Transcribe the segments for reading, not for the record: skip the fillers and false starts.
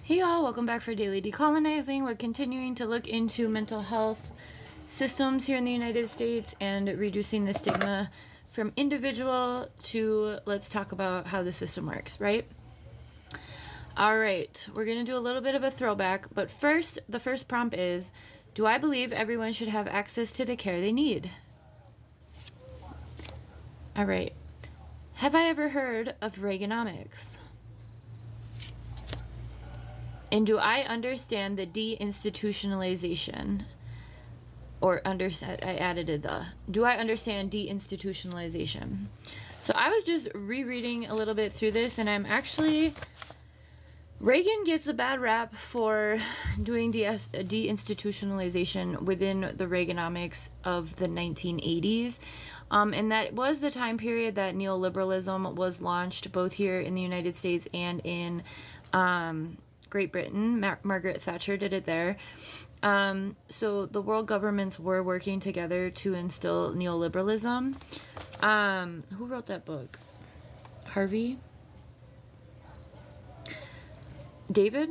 Hey y'all, welcome back for Daily Decolonizing. We're continuing to look into mental health systems here in the United States and reducing the stigma from individual to let's talk about how the system works, right? All right, we're going to do a little bit of a throwback, but first, the first prompt is, do I believe everyone should have access to the care they need? All right. Have I ever heard of Reaganomics? And do I understand the deinstitutionalization? Do I understand deinstitutionalization? So I was just rereading a little bit through this, and Reagan gets a bad rap for doing deinstitutionalization within the Reaganomics of the 1980s. And that was the time period that neoliberalism was launched both here in the United States and in Great Britain. Margaret Thatcher did it there. So the world governments were working together to instill neoliberalism. Who wrote that book? Harvey? David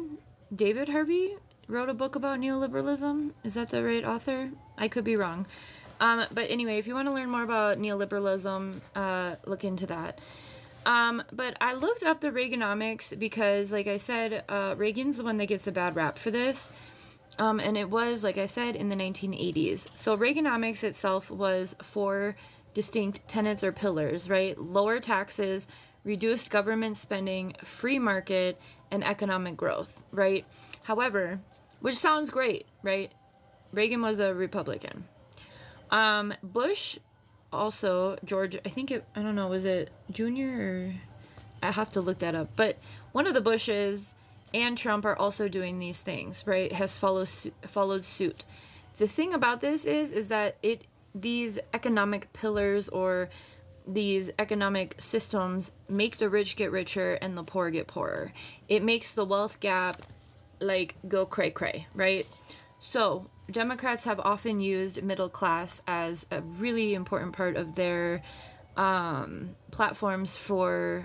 Harvey wrote a book about neoliberalism. Is that the right author? I could be wrong. But anyway, if you want to learn more about neoliberalism, look into that. But I looked up the Reaganomics because, like I said, Reagan's the one that gets a bad rap for this. And it was, like I said, in the 1980s. So Reaganomics itself was 4 distinct tenets or pillars, right? Lower taxes, reduced government spending, free market, and economic growth, right? However, which sounds great, right? Reagan was a Republican. Bush also, George, I don't know, was it Junior or I have to look that up. But one of the Bushes and Trump are also doing these things, right? Has followed suit. The thing about this is that these economic pillars or these economic systems make the rich get richer and the poor get poorer. It makes the wealth gap go cray cray, right? So Democrats have often used middle class as a really important part of their platforms for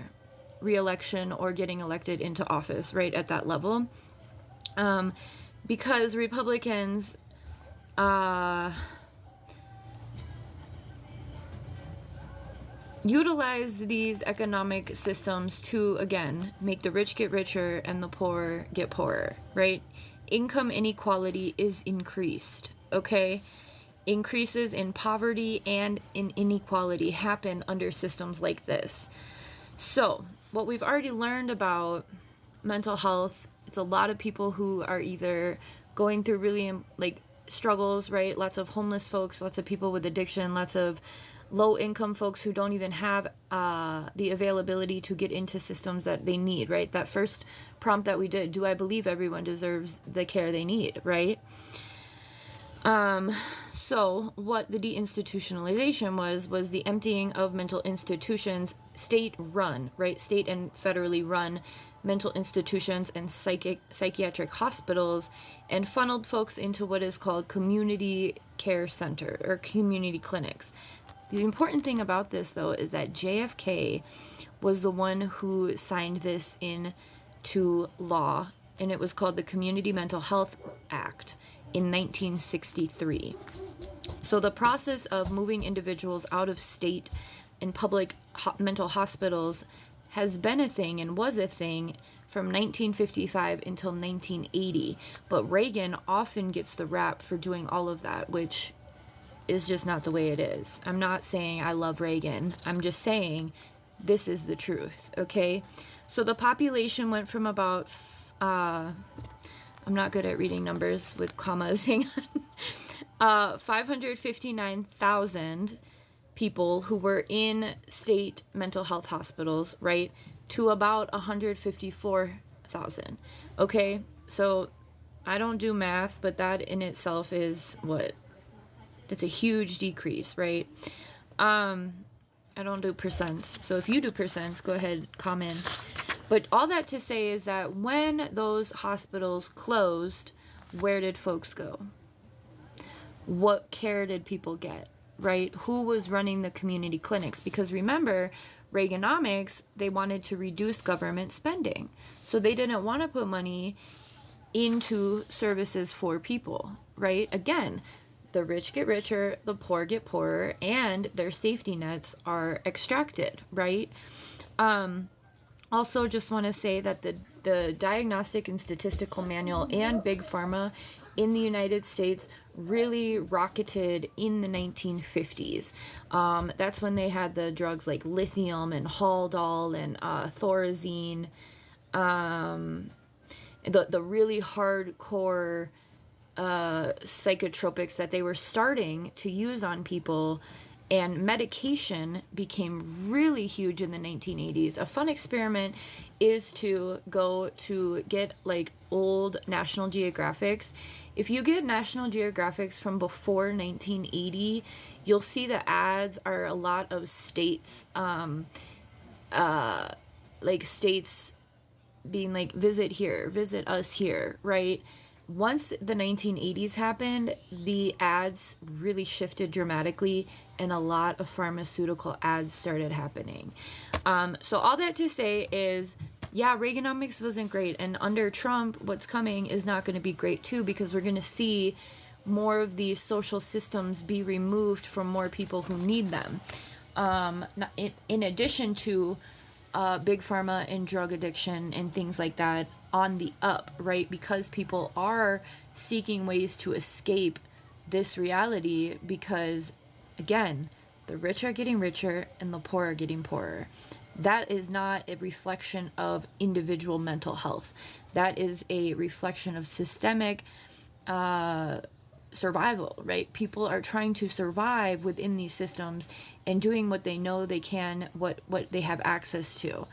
re-election or getting elected into office, right at that level, because Republicans utilize these economic systems to, again, make the rich get richer and the poor get poorer, right? Income inequality is increased, okay? Increases in poverty and in inequality happen under systems like this. So, what we've already learned about mental health, it's a lot of people who are either going through really struggles, right? Lots of homeless folks, lots of people with addiction, lots of low-income folks who don't even have the availability to get into systems that they need, right? That first prompt that we did, do I believe everyone deserves the care they need, right? So what the deinstitutionalization was the emptying of mental institutions, state-run, right? State and federally run mental institutions and psychiatric hospitals, and funneled folks into what is called community care center or community clinics. The important thing about this, though, is that JFK was the one who signed this into law, and it was called the Community Mental Health Act in 1963. So the process of moving individuals out of state and public mental hospitals has been a thing and was a thing from 1955 until 1980. But Reagan often gets the rap for doing all of that, which is just not the way it is. I'm not saying I love Reagan. I'm just saying this is the truth, okay? So the population went from about, I'm not good at reading numbers with commas, hang on, 559,000 people who were in state mental health hospitals, right, to about 154,000, okay? So I don't do math, but that in itself is what? That's a huge decrease, right? I don't do percents. So if you do percents, go ahead, comment. But all that to say is that when those hospitals closed, where did folks go? What care did people get, right? Who was running the community clinics? Because remember, Reaganomics, they wanted to reduce government spending. So they didn't want to put money into services for people, right? Again, the rich get richer, the poor get poorer, and their safety nets are extracted, right? Also, just want to say that the Diagnostic and Statistical Manual and Big Pharma in the United States really rocketed in the 1950s. That's when they had the drugs like lithium and Haldol and Thorazine, the really hardcore psychotropics that they were starting to use on people, and medication became really huge in the 1980s. A fun experiment is to go to get like old National Geographics. If you get National Geographics from before 1980, you'll see the ads are a lot of states, like states being like, visit here, visit us here, right? Once the 1980s happened, the ads really shifted dramatically and a lot of pharmaceutical ads started happening. So all that to say is, yeah, Reaganomics wasn't great. And under Trump, what's coming is not going to be great too, because we're going to see more of these social systems be removed from more people who need them. In addition to big pharma and drug addiction and things like that on the up, right? Because people are seeking ways to escape this reality because, again, the rich are getting richer and the poor are getting poorer. That is not a reflection of individual mental health. That is a reflection of systemic survival, right? People are trying to survive within these systems and doing what they know they can, what they have access to.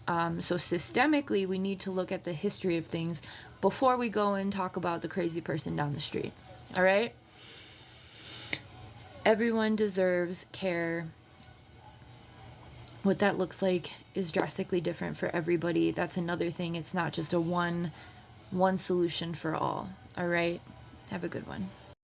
So systemically, we need to look at the history of things before we go and talk about the crazy person down the street. All right? Everyone deserves care. What that looks like is drastically different for everybody. That's another thing. It's not just a one solution for all. All right? Have a good one.